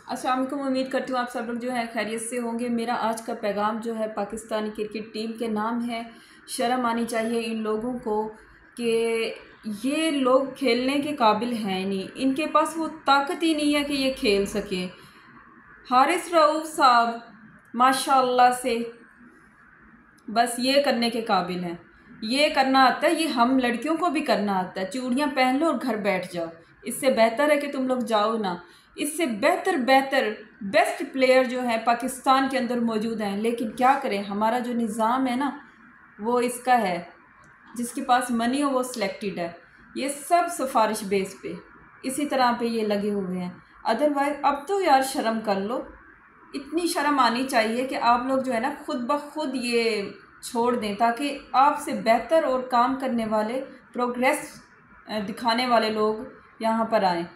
अस्सलाम वालेकुम। उम्मीद करती हूँ आप सब लोग जो है खैरियत से होंगे। मेरा आज का पैगाम जो है पाकिस्तानी क्रिकेट टीम के नाम है। शर्म आनी चाहिए इन लोगों को कि ये लोग खेलने के काबिल हैं नहीं, इनके पास वो ताकत ही नहीं है कि ये खेल सके। हारिस रऊफ साहब माशाल्लाह से बस ये करने के काबिल हैं, ये करना आता है, ये हम लड़कियों को भी करना आता है। चूड़ियाँ पहन लो और घर बैठ जाओ, इससे बेहतर है कि तुम लोग जाओ ना। इससे बेहतर बेस्ट प्लेयर जो है पाकिस्तान के अंदर मौजूद हैं, लेकिन क्या करें, हमारा जो निज़ाम है ना वो इसका है, जिसके पास मनी हो वो सिलेक्टेड है। ये सब सिफारिश बेस पे इसी तरह पे ये लगे हुए हैं। अदरवाइज़ अब तो यार शर्म कर लो, इतनी शर्म आनी चाहिए कि आप लोग जो है ना खुद ब खुद ये छोड़ दें, ताकि आपसे बेहतर और काम करने वाले, प्रोग्रेस दिखाने वाले लोग यहाँ पर आएँ।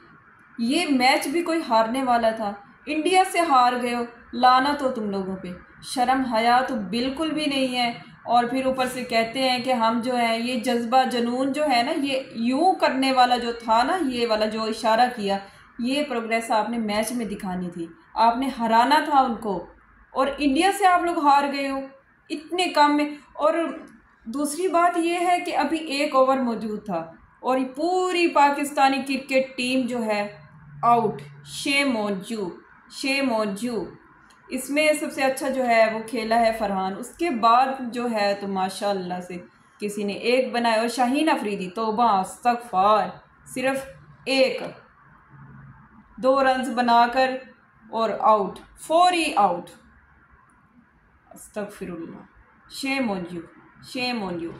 ये मैच भी कोई हारने वाला था, इंडिया से हार गए हो, लाना तो तुम लोगों पे, शर्म हया तो बिल्कुल भी नहीं है। और फिर ऊपर से कहते हैं कि हम जो है, ये जज्बा जुनून जो है ना, ये यूँ करने वाला जो था ना, ये वाला जो इशारा किया, ये प्रोग्रेस आपने मैच में दिखानी थी, आपने हराना था उनको, और इंडिया से आप लोग हार गए हो इतने कम में। और दूसरी बात ये है कि अभी एक ओवर मौजूद था और ये पूरी पाकिस्तानी क्रिकेट टीम जो है out. Shem on you, shame on you. इसमें सबसे अच्छा जो है वो खेला है फरहान, उसके बाद जो है तो माशाल्लाह से किसी ने एक बनाया, और शाहीन अफरीदी तौबा अस्तगफार, सिर्फ एक 2 रन्स बनाकर और आउट, फौरी आउट। अस्तगफिरुल्लाह, shame on you, shame on you.